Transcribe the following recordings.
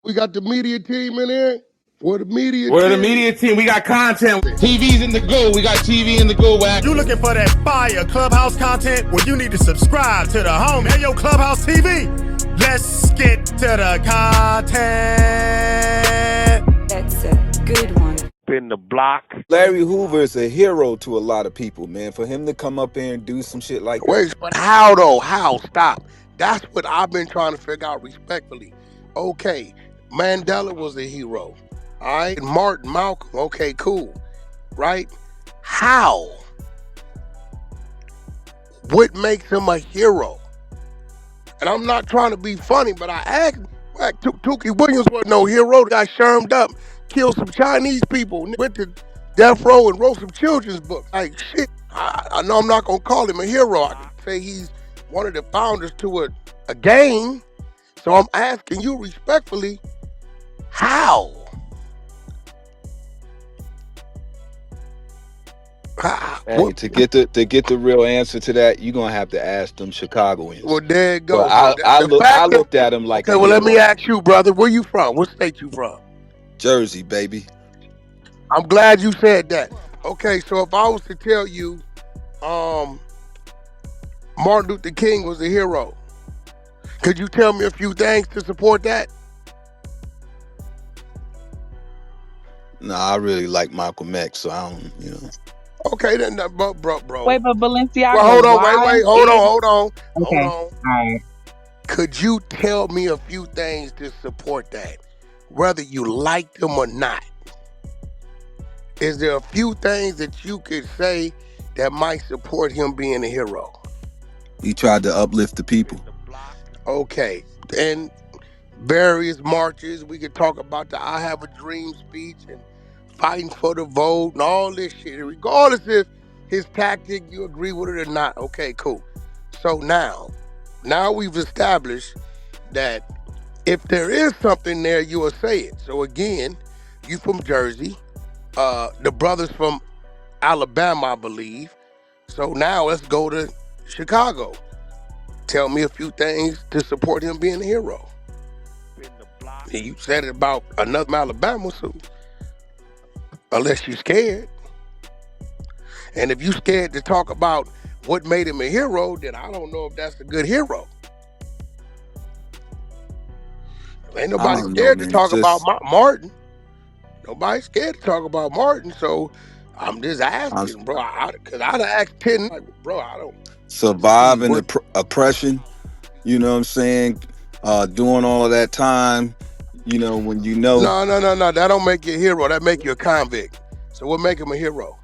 We got the media team in here. We're the media We're the team. media team. We got content. TV's in the go. We got TV in the go, Wack. You looking for that fire Clubhouse content? Well, you need to subscribe to the home. Hey, yo, Clubhouse TV. Let's get to the content. That's a good one. In the block. Larry Hoover is a hero to a lot of people, man. For him to come up here and do some shit like that. Wait, but how though? How? Stop. That's what I've been trying to figure out respectfully. Okay, Mandela was a hero. All right, Martin, Malcolm. Okay, cool. Right? How? What makes him a hero? And I'm not trying to be funny, but I asked, like, Tookie Williams wasn't no hero. The guy shermed up, killed some Chinese people, went to death row and wrote some children's books. Like, shit, I know I'm not going to call him a hero. I can say he's one of the founders to a gang. So I'm asking you respectfully, how? Hey, to get the real answer to that, you're gonna have to ask them Chicagoans. Well, there it goes. But I looked at him like. Okay, well, let me ask you, brother, where you from? What state you from? Jersey, baby. I'm glad you said that. Okay, so if I was to tell you, Martin Luther King was a hero, could you tell me a few things to support that? Nah, I really like Malcolm X, so I don't, Okay, then, bro. Wait, but Balenciaga. Well, hold on, hold on. All right. Could you tell me a few things to support that, whether you like them or not? Is there a few things that you could say that might support him being a hero? He tried to uplift the people. Okay, and various marches. We could talk about the "I Have a Dream" speech and fighting for the vote and all this shit. Regardless if his tactic, you agree with it or not. Okay, cool. So now we've established that if there is something there, you will say it. So again, you from Jersey, the brothers from Alabama, I believe. So now let's go to Chicago. Tell me a few things to support him being a hero. And you said it about another Alabama, so unless you're scared. And if you're scared to talk about what made him a hero, then I don't know if that's a good hero. Ain't nobody scared to talk about Martin. Nobody's scared to talk about Martin, so I'm just asking, bro. Because I'd ask 10, like, bro, I don't. Surviving oppression, you know what I'm saying? Doing all of that time, when you know. No. That don't make you a hero. That make you a convict. So what make him a hero?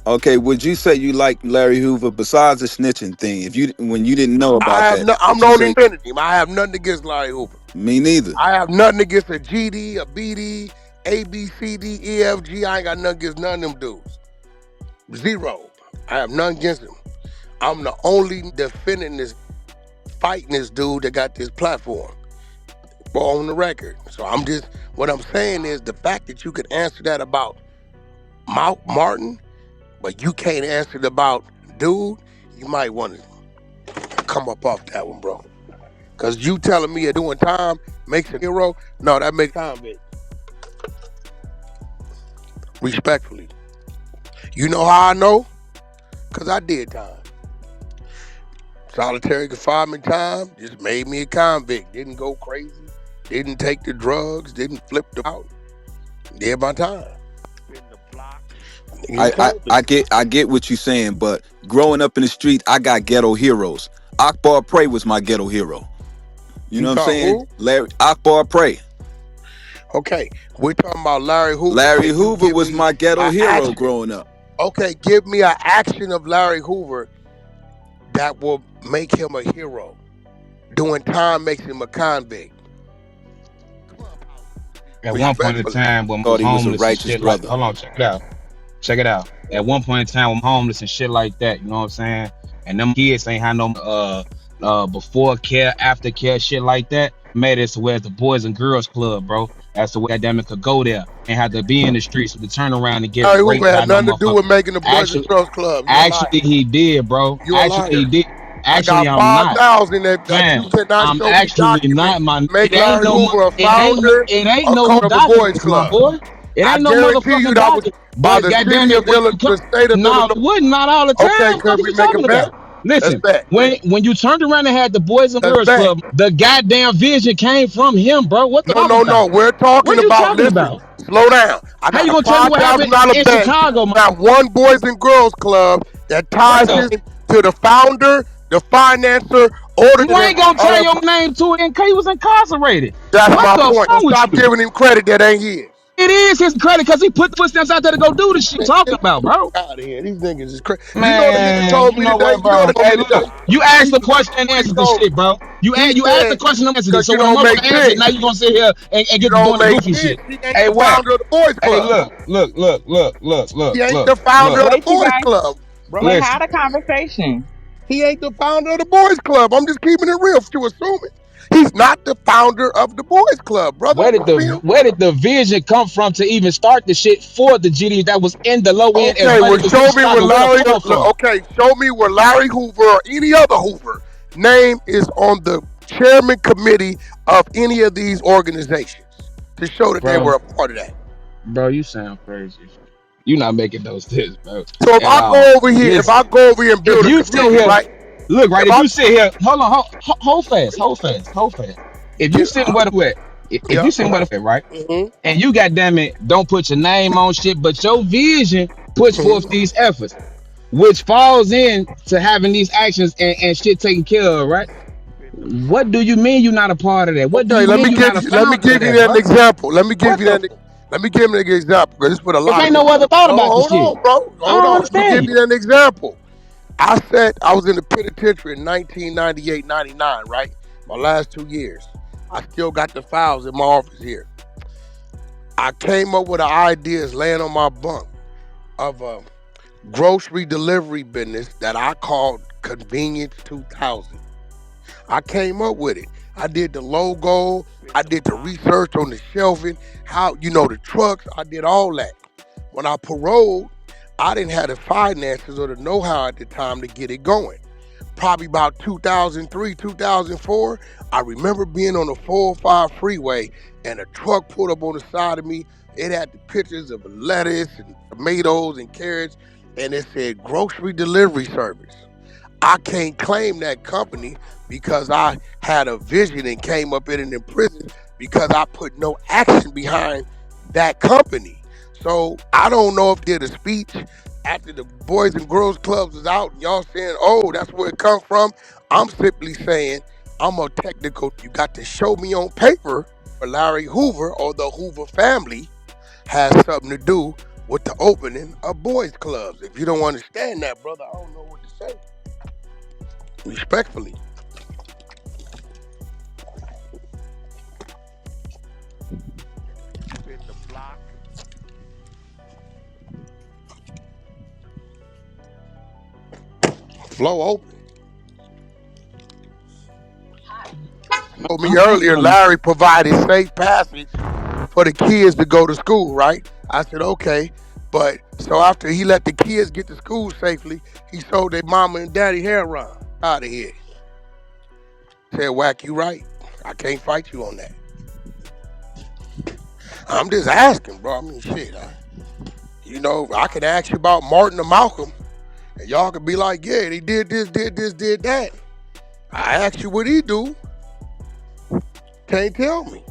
Okay, would you say you like Larry Hoover besides the snitching thing? When you didn't know about that, I'm not defending him. I have nothing against Larry Hoover. Me neither. I have nothing against a GD, a BD, A, B, C, D, E, F, G. I ain't got nothing against none of them dudes. Zero. I have nothing against them. I'm the only defending this, fighting this dude that got this platform. On the record. So what I'm saying is the fact that you could answer that about Martin, but you can't answer it about dude, you might want to come up off that one, bro. Because you telling me you're doing time makes a hero? No, that makes convict. Respectfully. You know how I know? Because I did time. Solitary confinement time just made me a convict. Didn't go crazy. Didn't take the drugs. Didn't flip them out. Did my time. I get what you're saying, but growing up in the street, I got ghetto heroes. Akbar Prey was my ghetto hero. You know what I'm saying? Who? Akbar Prey. Okay, we're talking about Larry Hoover. Larry Hoover was my ghetto hero growing up. Okay, give me an action of Larry Hoover that will make him a hero. Doing time makes him a convict. At one point in time, when thought he was a homeless righteous and shit brother. hold on, check it out. At one point in time, when homeless and shit like that, you know what I'm saying? And them kids ain't had no before care, after care, shit like that. Made it to where it's the Boys and Girls Club, bro. That's the way Akademiks could go there and have to be in the streets with the turn around and get raped Hoover had nothing to do with making the Boys and Girls Club. Actually, he did, bro. He did. I Actually, got I'm not. 5,000 that you Man, cannot I'm show me actually documents. not, my. Make Larry Hoover a founder, It ain't a no coach of the boys documents, my club. boy. It I ain't no guarantee you motherfucking that was document. by But the goddamn city it, of when you the state of no, Illinois. it wasn't, not all the Okay, time. What could are we you make a talking bet? about? Let's Listen, bet. when you turned around and had the Boys and Let's Girls bet. Club, the goddamn vision came from him, bro. What the No, talking no, about? no. We're What talking are you about, talking listen, about? slow down. I How got you a gonna tell me what happened $5,000 in bet. Chicago, man? Got one Boys and Girls Club that What ties the? him to the founder, the financer, or the You ain't gonna tell your name to it and he was incarcerated. That's What my the point. So wrong with stop you? giving him credit that ain't his. It is his credit because he put the footsteps out there to go do the shit you Man, talking get about, bro. out of here. These niggas is crazy. You know what the nigga Man, told you me know today? what, bro? Hey, look, you He, asked the question and what he answered the told me. shit, bro. He You asked the said, question and answered it. because So you when a don't make motherfucker answered, sense. now you gonna sit here and You get to don't doing the make goofy sense. shit. He ain't Hey, the Wack. founder of the boys Hey, club. He ain't the founder look. of the Wait, you boys guys. club, bro. Let's Listen, have a conversation. He ain't the founder of the boys club. I'm just keeping it real. You assuming he's not the founder of the boys club, brother. I'm a real. where did the vision come from to even start the shit for the GD that was in the low end as Okay, well well, as the city show of me where Chicago? Where the Larry. come from? Okay, show me where Larry Hoover or any other Hoover name is on the chairman committee of any of these organizations to show that they Bro, were a part of that. bro, you sound crazy. You not making those sense, bro, So if at I all. go over here, Listen, and if build a you sit committee, here, right? look, right, If if I you sit here, hold on, hold fast. If you get, sitting where the at, if yeah, you sitting where the at, right, mm-hmm, and you goddamn it, don't put your name on shit, but your vision puts forth mm-hmm. these efforts, which falls in to having these actions and shit taken care of, right? What do you mean you're not a part of that? What do Okay, you mean you're not a let me founder of give you that, an bro? example. What the fuck? Let me give you an example because this what a Cause lot of ain't them. no other thought No, about the hold shit. on, bro. I Hold don't on. Let me understand give you. you an example. I said I was in the penitentiary in 1998, 99, right? My last 2 years. I still got the files in my office here. I came up with an idea laying on my bunk of a grocery delivery business that I called Convenience 2000. I came up with it. I did the logo. I did the research on the shelving, how, the trucks. I did all that. When I paroled, I didn't have the finances or the know-how at the time to get it going. Probably about 2003, 2004, I remember being on the 405 freeway and a truck pulled up on the side of me. It had the pictures of lettuce and tomatoes and carrots, and it said grocery delivery service. I can't claim that company because I had a vision and came up in prison because I put no action behind that company. So I don't know if I did a speech after the Boys and Girls Clubs was out and y'all saying, oh, that's where it come from. I'm simply saying I'm a technical. You got to show me on paper for Larry Hoover or the Hoover family has something to do with the opening of boys clubs. If you don't understand that, brother, I don't know what to say. Respectfully. Flow open. Told me earlier, Larry provided safe passage for the kids to go to school, right? I said, okay. But so after he let the kids get to school safely, he sold their mama and daddy heroin. Out of here. Said, Wack, you right. I can't fight you on that. I'm just asking, bro. I mean, shit. I could ask you about Martin or Malcolm, and y'all could be like, yeah, he did this, did that. I asked you what he do. Can't tell me.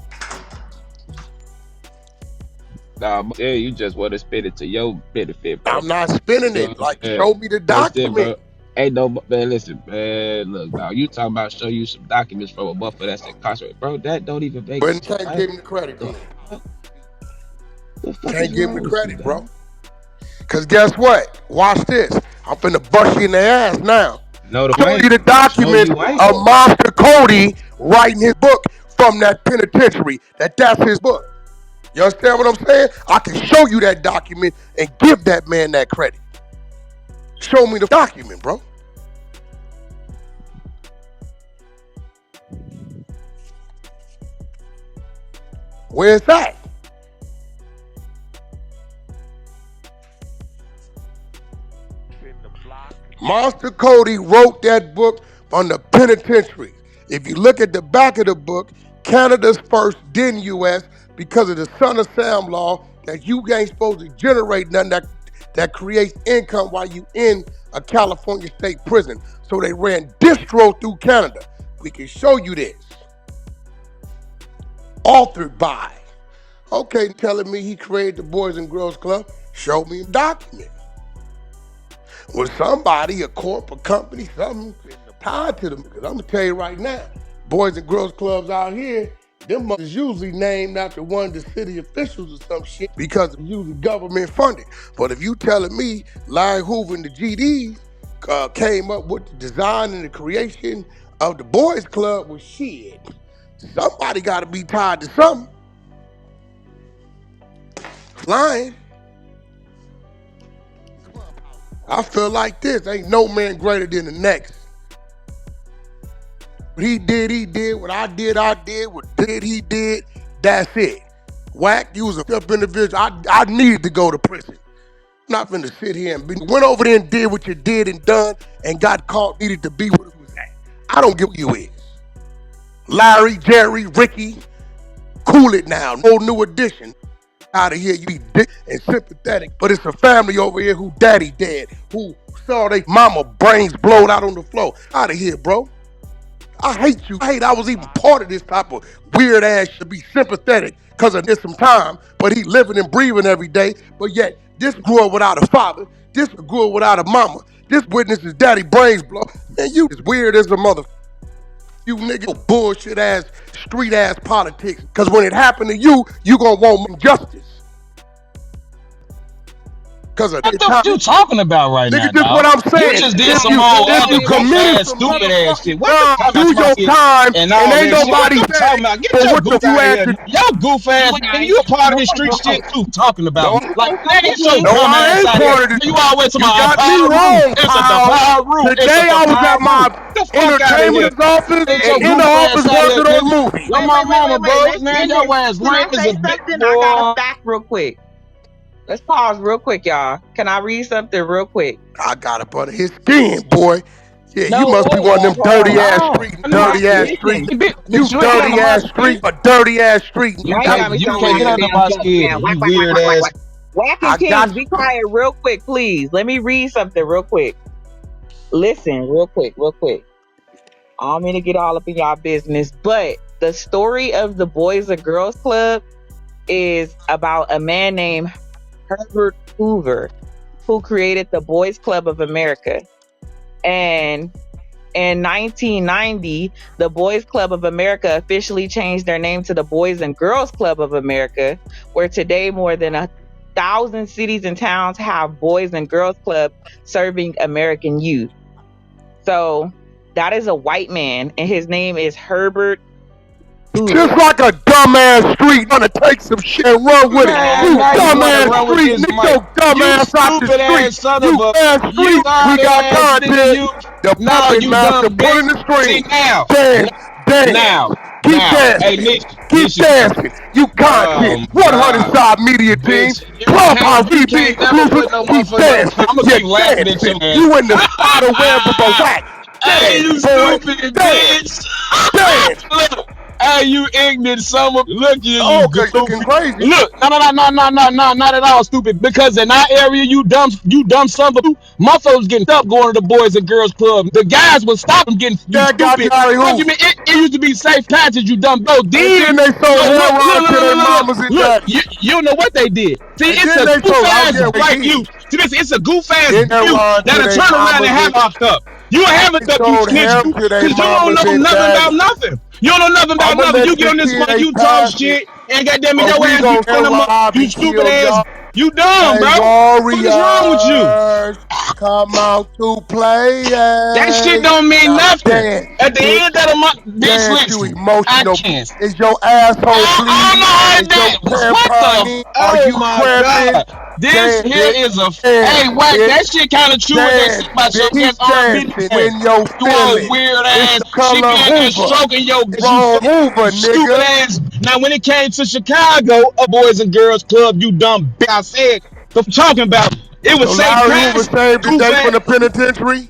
Nah, but yeah, you just want to spit it to your benefit, bro. I'm not spinning You know it. what I'm Like, saying? show me the That's it, document. bro. Hey, no, man, listen, man. Look, dog, you talking about show you some documents from a motherfucker that's incarcerated, bro? That don't even make But sense, can't right? give him the credit The then. fuck, the fuck is Can't give him the wrong with you, credit, bro. dog? Because guess what? Watch this. I'm finna bust you in the ass now. No, the Show ain't. you the No, documents you ain't. of Monster Cody writing his book from that penitentiary. That's his book. You understand what I'm saying? I can show you that document and give that man that credit. Show me the document, bro. Where's that? Monster Cody wrote that book on the penitentiaries. If you look at the back of the book, Canada's first, then U.S., because of the Son of Sam law, that you ain't supposed to generate nothing that creates income while you in a California state prison. So they ran distro through Canada. We can show you this. Authored by. Okay, telling me he created the Boys and Girls Club, show me a document. Was somebody, a corporate company, something tied to them? Because I'm gonna tell you right now, Boys and Girls Clubs out here, them is usually named after one of the city officials or some shit because it's usually government funded. But if you telling me Larry Hoover and the GDs came up with the design and the creation of the Boys Club, well shit, somebody gotta be tied to something. Lying. I feel like this, ain't no man greater than the next. What he did, what I did, what he did, that's it. Wack, you was a up individual. I needed to go to prison. I'm not finna sit here and went over there and did what you did and done and got caught, needed to be where it was at. I don't give what you is. Larry, Jerry, Ricky, cool it now. No new addition. Out of here, you be dick and sympathetic, but it's a family over here who daddy dead, who saw they mama brains blown out on the floor. Out of here, bro. I hate you. I was even part of this type of weird ass should be sympathetic because of this some time, but he living and breathing every day. But yet, this grew up without a father. This grew up without a mama. This witness his daddy brains blow. Man, you as weird as a mother. You nigga bullshit ass, street ass politics. Because when it happened to you, you gonna want justice. Because of what the fuck you talking about right now, nigga, this what dog? I'm saying. You just did some whole other goof ass, stupid ass shit. What the fuck do your time and and all ain't that shit? What nobody you talking about? Get your goof out of here. Your goof ass, nigga, you a part of this street shit too, talking about. Like, man, get your dumb ass out of here. You always talking about a power room. It's a power room. Today I was at my The fuck out of here. entertainment's office Get and your in the goof ass office out of working here, on nigga. movies. On my mama, bro. Man, your ass lame as a bitch, I boy. got a fact real quick. Let's pause real quick, y'all. Can I read something real quick? I got up under his skin, boy. Yeah, you No, must be wait, one of them hold dirty on. ass No, street, no, dirty ass street. Listen, You you ain't get dirty under my ass skin. street, a dirty ass street. You now you got can't, me you sounding can't like get a under damn my Dutch skin, man. you Whack, whack, whack, weird whack, whack, ass. whack. Wack I and Kings, got be you. quiet real quick, please. Let me read something real quick. Listen, real quick, real quick. I don't mean to get all up in y'all business, but the story of the Boys and Girls Club is about a man named Herbert Hoover who created the Boys Club of America. And in 1990, the Boys Club of America officially changed their name to the Boys and Girls Club of America, where today more than 1,000 cities and towns have Boys and Girls Club serving American youth. So that is a white man, and his name is Herbert Just Hoover. like a dumbass street, gonna take some shit and run with it. Man, You now you want to dumbass run with street, this nigga, mic. your dumb You ass out the stupid street. ass son of You a, ass you street, we sorry got ass nigga, content. you. The Now puppet you master dumb pulling bitch. the See strings. now, Dance, dance, keep hey dancing, Nish, keep dancing. You content. oh my 100 god, side media team. bitch, Clubhouse you TV can't never exclusive. put no Keep motherfucker. dancing. I'm gonna You're keep laughing at dancing. your ass. You in the spider web of a whack. Hey, Dance, you boy. stupid Dance, bitch. dance. Look, hey, you ignorant son of. Look at you Oh, cause you're looking goofy. crazy. Look, no, not at all stupid. Because in our area, you dumb son of. Motherfuckers getting up going to the Boys and Girls Club. The guys would stop them getting you That got stupid. Charlie Fuck you Hoover. mean? It used to be safe passage, you dumb bro. And then Then, they sold no, heroin to their mamas and daddies. you don't know what they did. See, And it's then a they goof sold, oh ass yeah, they white did. youth. See, this, it's a goof ass Then youth heroin to that'll their turn around and mamas have and locked up. You have they it up, you sold snitch, him to their because you don't mamas know and nothing about daddies. nothing. You don't know nothing about I'ma nothing. You let get the on this mic, DA you talk pass it, shit, and goddamn it, or your we ass be gonna on them up. rob You and stupid kill ass. y'all. You dumb, Hey, bro. What is wrong with you? warriors, come out to play. That shit don't mean Now nothing. dance, At the bitch. end of the month, bitch, Dance, you listen. I emotional. can't. Is your asshole I don't bleeding? know how Is your that was. What tampon the? in? Are Oh you my cramping? god! This Dance, here bitch. is a. Dance, Hey, Wack, bitch. that shit kind of true what they Dance, say about your bitch. ass Keep R&B dancing ass. when you're You old feeling. weird It's ass. the She be color in there Hoover. stroking your. It's You Ron fucking Hoover, stupid nigga. ass. Now when it came to Chicago, a Boys and Girls Club, you dumb bitch. I said, the talking about it So was safe Larry Hoover passage. saved the Goof day from ass. the penitentiary.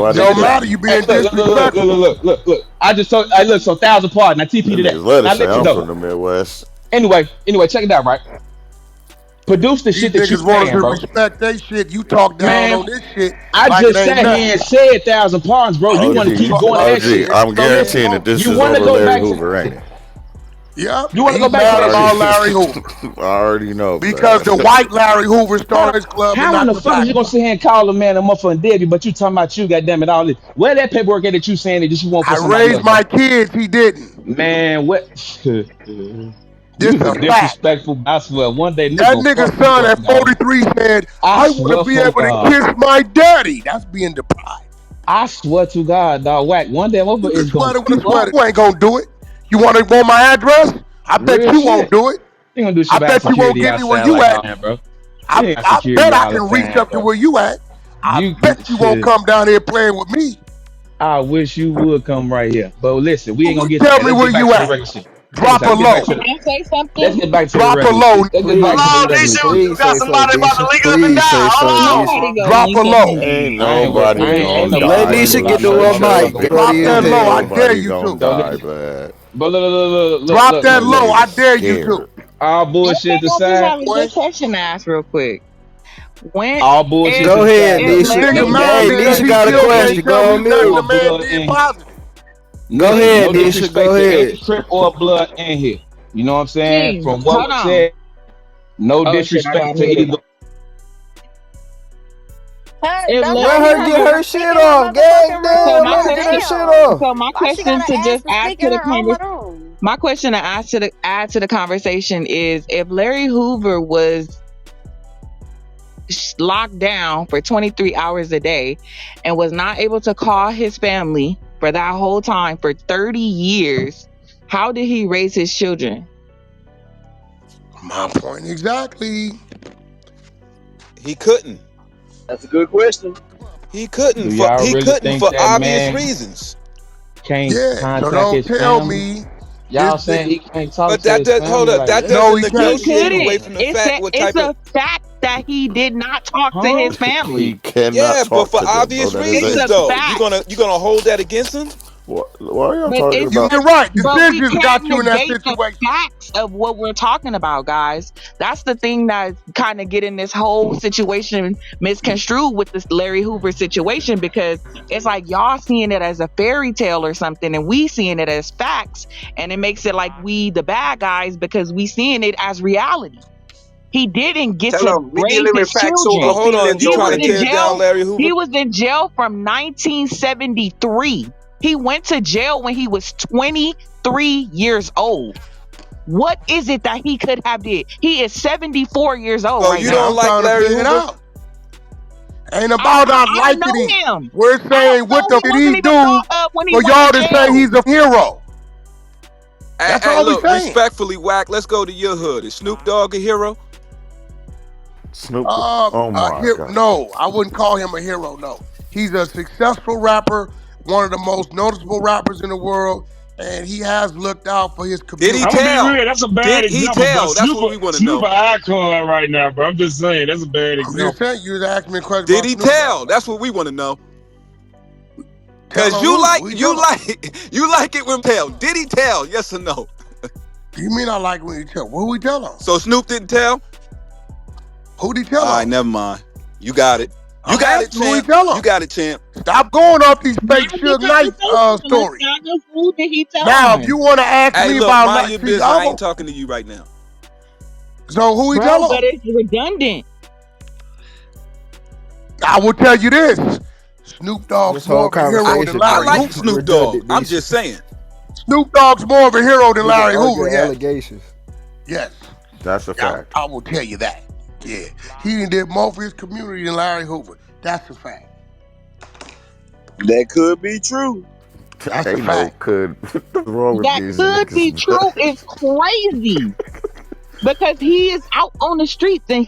Boy, It they don't just matter. You Hey, being look, disrespectful. look. I just told, I look, so 1,000 pardon. I TP to them that. niggas love to Now say let you I'm know. from the Midwest. Anyway, check it out, right? Produce the These shit that you niggas want us saying, to bro. respect they shit. You talk down Man, on this shit I like it just ain't sat here and nothing. said 1,000 pardons, bro. You want to keep going to that Man, OG, shit. I'm So listen, guaranteeing that this you is want to over go Larry back to Hoover, ain't that. it? Yep, You want to he go back to mad that I about shit. Larry Hoover already know, because blood. the white Larry Hoover How, started his club and how in not the the fuck is black you gonna one. sit here and call a man a motherfucking Debbie, but you talking about you, goddamn it, all this? Where that paperwork at that you saying that you want for I somebody raised else, bro? my kids, he didn't. Man, what? This You's a a fact. disrespectful. I swear, one day nigga That gonna nigga's fuck you son up, at dog. 43 said, I I want to swear be for able to God. kiss my daddy. That's being deprived. I swear to God, dog. Whack. One day, motherfucker You can is gonna swear to the creep up. swear. You ain't gonna do it. You want my address? I bet Real you won't shit. do it. You ain't gonna do I shit about bet you won't security give me where outside you like at. all that, bro. You ain't got I security bet I all the can reach time, up to bro. where you at. I You, bet you won't come down here playing with me. I wish you would come right here. But listen, we ain't gonna get to Tell that. me Let's where get back you to the at. regular shit. Check this Drop out. a Let's get back low. to Can the. I say Let's something? get back to the Drop a regular low. shit. Let's get back Hold to the on, regular Nisha, shit. you Please got say somebody something, about to Nisha. link up and Please die. say Hold something, on. Nisha. Nobody go Drop a link up and low. Ain't die. I ain't worried. nobody Ain't gonna nobody die, worried Nisha. Let Nisha about get none to of her that Shut shit. your So mic, go ahead. Drop dirty as that ain't low. I hell. dare nobody you gonna to. So die, get. blood. But look, Drop look, that look, look. low. Niggas I is dare you to. scared. All Okay, bullshit I just aside. have a Boy, good question to ask real quick. When All bullshit if Go ahead, aside, if though. this Nisha. nigga Larry mad Hey, Hoover because Nisha he got a still Any can't question. tell Go me on nothing the mute. any man blood did in here. positive. Go Listen, ahead, no Nisha. Go disrespect to any ahead. crip or blood in here. You know what I'm saying? King, From what hold was on. said, no Oh shit, I disrespect got to muted. either. Hey, If don't Let Larry nobody her have get to Hoover, her speak shit in her off. motherfucking Gang so room. damn. my Let her God get her question, shit damn. off. so my Why she question gotta to ask just to add speak to in the her own conversation. room? My question to add to the conversation is if Larry Hoover was locked down for 23 hours a day and was not able to call his family for that whole time for 30 years, how did he raise his children? My point exactly. He couldn't. That's a good question. He Do couldn't for y'all he really couldn't think for that obvious man reasons. can't Yeah, so contact don't his tell family? me this Y'all saying nigga. he can't talk But to that his does hold family up. like That that? No, doesn't he He can't. negotiate away couldn't. from the fact what It's type of a fact that he did not talk to Huh? his family. He cannot yeah, but talk for to them, bro. obvious That is It's a reasons a though. fact. You gonna hold that against him? why are y'all But talking it's about? You're right. but we Decisions can't got you in that negate the situation. facts of what we're talking about, guys. That's the thing that's kind of getting this whole situation misconstrued with this Larry Hoover situation because it's like y'all seeing it as a fairy tale or something, and we seeing it as facts, and it makes it like we the bad guys because we seeing it as reality. He didn't get Tell to them we raise dealing with his facts But over children. hold on, feelings you He over trying was to in here. tear down jail. Larry Hoover? He was in jail from 1973. He went to jail when he was 23 years old. What is it that he could have did? He is 74 years old So right you Now don't now. I'm like trying to Larry figure it Hoover? out. Ain't about not I don't liking him. know him. We're I don't saying what know. the He did wasn't he even do thought of when he for went to y'all to say jail. he's a hero? Hey, That's hey, all we look, saying. respectfully, Wack. Let's go to your hood. Is Snoop Dogg a hero? Snoop. Oh my god. No, I wouldn't call him a hero. No, he's a successful rapper, one of the most noticeable rappers in the world, and he has looked out for his Did he I'm gonna community. be tell? real. That's a bad Did he example, but tell? That's what we want to Snoop know. an icon right now, bro. I'm just saying that's a bad I'm just example. saying, you was asking me a question Did about he Snoop Dogg. tell? That's what we want to know. Tell Cause on who? Who you you telling? like you like it when tell. Did he tell? Yes or no? You mean I like when you tell? Who we tell on? So Snoop didn't tell? Who'd he All tell right, on? never mind. You got it. You I'm got it, asking who he champ. tell You on. got it, champ. Stop going off these Not fake the Suge Knight conversation. Let's stories. not just who did he tell Now, if you on, want to ask Hey, me look, about mind like, your see, business. I ain't talking to you right now. so who he bro? tell But on? it's redundant. I will tell you this: Snoop Dogg's This whole more of a hero than conversation I Larry been like Hoover. Snoop Dogg. redundant, I'm Nisha. just saying. Snoop Dogg's more of a hero than Niggas Larry Hoover. arguing Yes, allegations. yes, That's a yeah, fact. I will tell you that. Yeah, he did more for his community than Larry Hoover. That's a fact. That could be true. That's a Ain't no fact. could. What's wrong with That these could be niggas, bro? true. Is crazy because he is out on the streets and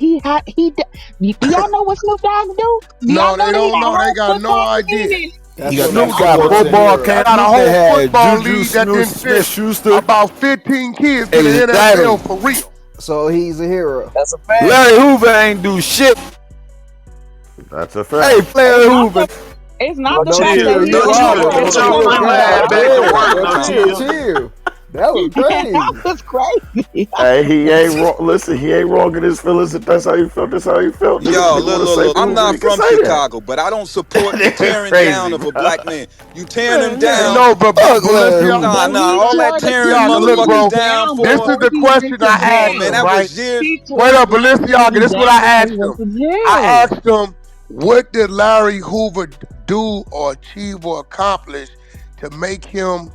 do y'all know what Snoop Dogg do? Do y'all No, know they that he don't got a know. They whole got no football idea. team? That's got what that he Snoop got got sports football more. They camp. got a Snoop done whole had football Juju league that Snoop then Smith sent Schuster. about 15 kids to the Exactly. NFL for real. So he's a hero. That's a fact. Larry Hoover ain't do shit. That's a Hey, fact. Larry Hoover. It's not Well, the don't fact Chill. that chill. he's You a Don't wildin'. hero chill. Don't Get that your you're chill, talking grimy King. ass about. back to Chill. work. Well, Don't chill. chill. Chill. That was That crazy. was crazy. Hey, he ain't wrong. Listen, he ain't wrong in his feelings. If that's how you felt, that's how you felt. Nigga, Yo, nigga look, want to look, say look. I'm Hoover, not he can from say that. Chicago, but I don't support the That is tearing down crazy, of a bro. black man. You tearing them Man, nigga, down. No, but fuck listen, Larry y'all. Nah, But nah. he All that tore the tearing Balenciaga, look, motherfuckers bro. community down down This for. is before the he went question to I Come asked on, man. him, jail. That right? was years. He Wait tore up, black Balenciaga. community This is what I down before he asked went him. to I jail. asked him, what did Larry Hoover do or achieve or accomplish to make him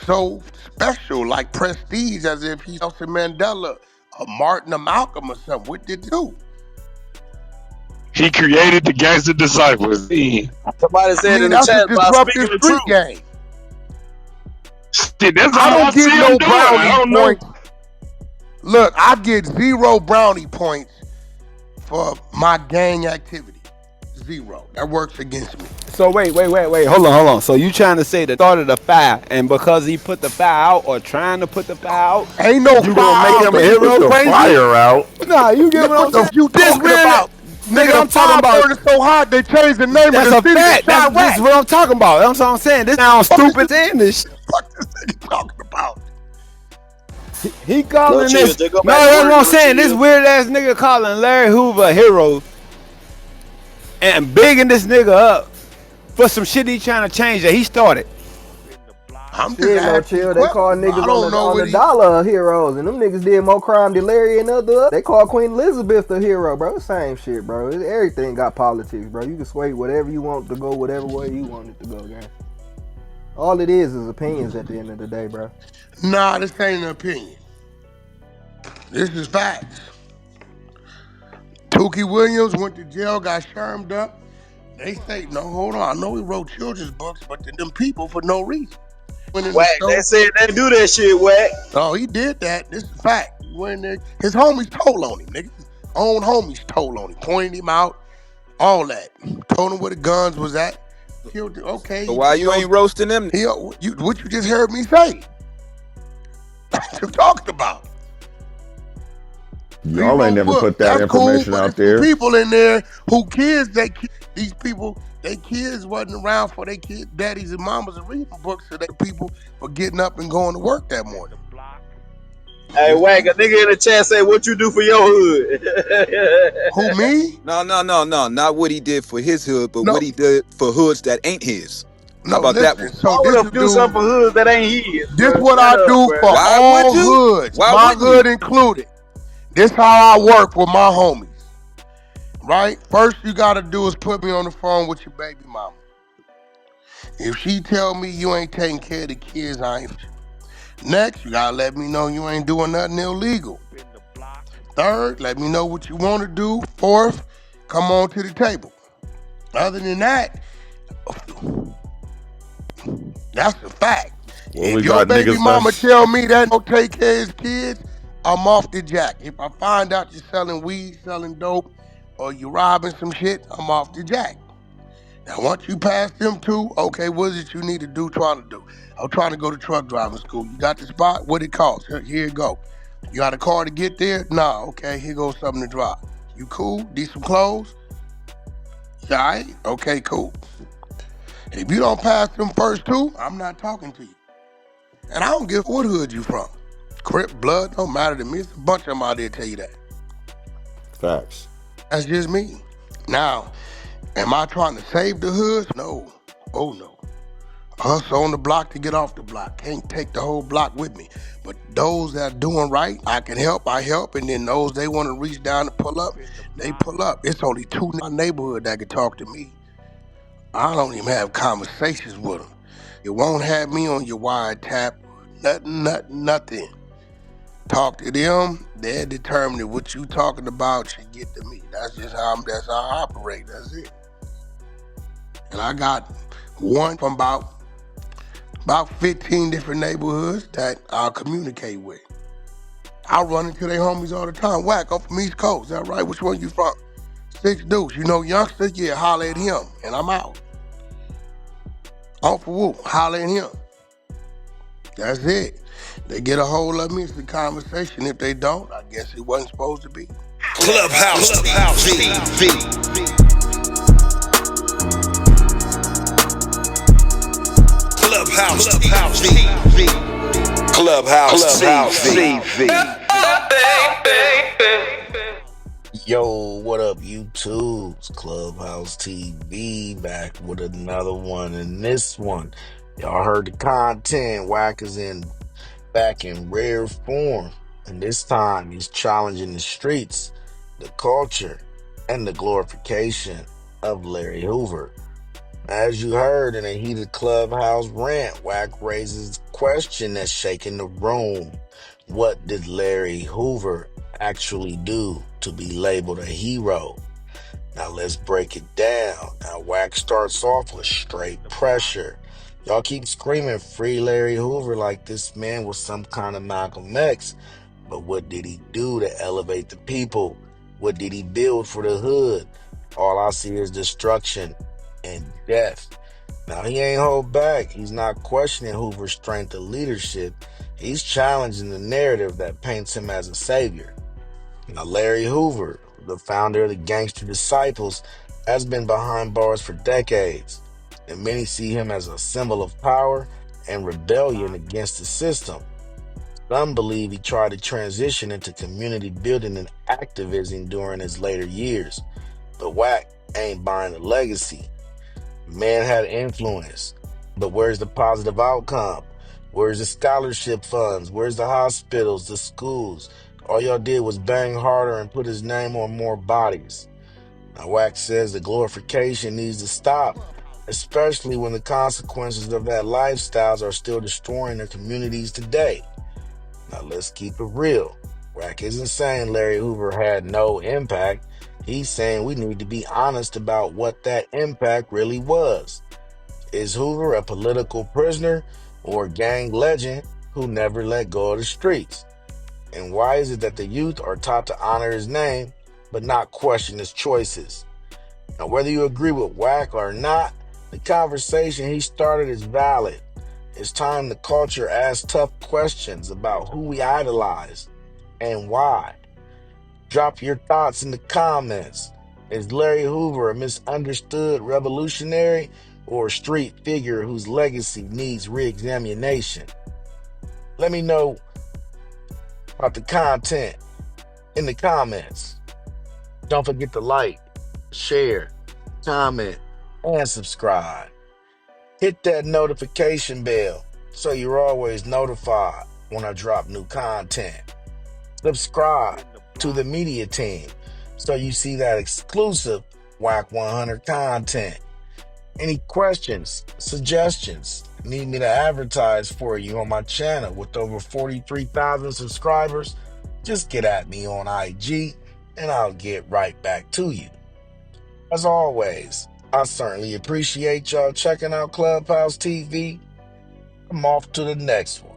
so special, like prestige, as if he's Nelson Mandela, a Martin, or Malcolm, or something? What did he do? He created the Gangster Disciples. Somebody I said mean, in the that's a chat about disruptive speaking the street truth. game. Shit, that's I all I don't see get him no doing. I brownie don't know. points. Look, I get 0 brownie points for my gang activity. 0. That works against me. So wait. Hold on. So you trying to say that started the fire, and because he put the fire out or trying to put the fire out, Ain't no you gonna fire make out, him a nigga. Put hero? the Crazy? fire out. Nah, you get what What I'm the saying? f you This talking real, about? nigga. Nigga, the I'm talking fire about. burning so hot they changed the name of That's the a city to fact. That's this is Chirac. what I'm talking about. That's what I'm saying. This sounds What is stupid you saying this shit. fuck this nigga talking about? He No calling chill. this. Just go No, back to that's work. what I'm No saying. This chill. weird ass nigga calling Larry Hoover a hero and bigging this nigga up for some shit he trying to change that he started. I'm just Shit, no asking chill. They call questions, bro. I niggas on don't the know on what the he. dollar heroes, and them niggas did more crime than Larry and other. They call Queen Elizabeth the hero, bro. Same shit, bro. Everything got politics, bro. You can sway whatever you want to go, whatever way you want it to go, gang. All it is opinions at the end of the day, bro. Nah, this ain't an opinion. This is facts. Tukey Williams went to jail, got shermed up. They say, no, hold on. I know he wrote children's books, but to them people for no reason. Went in the Wack, they store. said they do that shit, Wack. Oh, he did that. This is a fact. He went in there. His homies told on him, nigga. His own homies told on him, pointed him out, all that. Told him where the guns was at. Killed him. Okay, So why you ain't roasting them? what you just heard me say. What you talking about? Y'all ain't 0 never book. put that That's cool, information but out there's some there. people in there who kids, these people, they kids wasn't around for their kids, daddies and mamas and reading books, so they people for getting up and going to work that morning. Hey, Just Wack, a saying. nigga in the chat say, what you do for your hood? Who, me? No, no, no, no. Not what he did for his hood, but what No, he did for hoods that ain't his. How no, about that listen. one? So Why would this a is do something for dude, hoods that ain't his, this bro? what Shut I up, do bro. for Why would all you? hoods, Why my wouldn't you? hood included. This how I work with my homies, right? First you gotta do is put me on the phone with your baby mama. If she tell me you ain't taking care of the kids, I ain't. Next, you gotta let me know you ain't doing nothing illegal. Third, let me know what you want to do. Fourth, come on to the table. Other than that, that's a fact. Well, If we your got baby niggas mama that's tell me that don't take care of his kids, I'm off the jack. If I find out you're selling weed, selling dope, or you robbing some shit, I'm off the jack. Now, once you pass them two, okay, what is it you need to do, trying to do? I'm trying to go to truck driving school. You got the spot? What it costs? Here you go. You got a car to get there? Nah, okay, here goes something to drive. You cool? Decent clothes? You all right? Okay, cool. If you don't pass them first two, I'm not talking to you. And I don't give what hood you from. Crip, blood, don't matter to me. It's a bunch of them out there tell you that. facts. That's just me. Now, am I trying to save the hood? No. Oh, no. Hustle on the block to get off the block. Can't take the whole block with me. But those that are doing right, I can help, I help. And then those they want to reach down and pull up, they pull up. It's only two in my neighborhood that can talk to me. I don't even have conversations with them. You won't have me on your wiretap. Nothing. Talk to them. They're determining what you talking about should get to me. That's how I operate. That's it. And I got one from about 15 different neighborhoods that I'll communicate with. I run into their homies all the time. Wack, I'm from East Coast. Is that right? Which one you from? Six Deuce. You know youngster? Yeah, holler at him. And I'm out. Uncle Woo, holler at him. That's it. They get a hold of me, it's a conversation. If they don't, I guess it wasn't supposed to be. Clubhouse TV. Clubhouse TV. Clubhouse TV. Yo, what up, YouTube? It's Clubhouse TV back with another one. And this one, y'all heard the content. Wack is back in rare form. And this time he's challenging the streets, the culture, and the glorification of Larry Hoover. As you heard in a heated Clubhouse rant, Wack raises a question that's shaking the room. What did Larry Hoover actually do to be labeled a hero? Now let's break it down. Now Wack starts off with straight pressure. Y'all keep screaming free Larry Hoover like this man was some kind of Malcolm X. But what did he do to elevate the people? What did he build for the hood? All I see is destruction and death. Now he ain't hold back. He's not questioning Hoover's strength of leadership. He's challenging the narrative that paints him as a savior. Now Larry Hoover, the founder of the Gangster Disciples, has been behind bars for decades, and many see him as a symbol of power and rebellion against the system. Some believe he tried to transition into community building and activism during his later years, but Wack ain't buying the legacy. Man had influence, but where's the positive outcome? Where's the scholarship funds? Where's the hospitals, the schools? All y'all did was bang harder and put his name on more bodies. Now, Wack says the glorification needs to stop, especially when the consequences of that lifestyles are still destroying their communities today. Now, let's keep it real. Wack isn't saying Larry Hoover had no impact. He's saying we need to be honest about what that impact really was. Is Hoover a political prisoner or a gang legend who never let go of the streets? And why is it that the youth are taught to honor his name but not question his choices? Now, whether you agree with Wack or not, the conversation he started is valid. It's time the culture asks tough questions about who we idolize and why. Drop your thoughts in the comments. Is Larry Hoover a misunderstood revolutionary or a street figure whose legacy needs re-examination? Let me know about the content in the comments. Don't forget to like, share, comment, and subscribe. Hit that notification bell so you're always notified when I drop new content. Subscribe to the media team so you see that exclusive Wack 100 content. Any questions, suggestions, need me to advertise for you on my channel with over 43,000 subscribers? Just get at me on IG and I'll get right back to you. As always, I certainly appreciate y'all checking out Clubhouse TV. I'm off to the next one.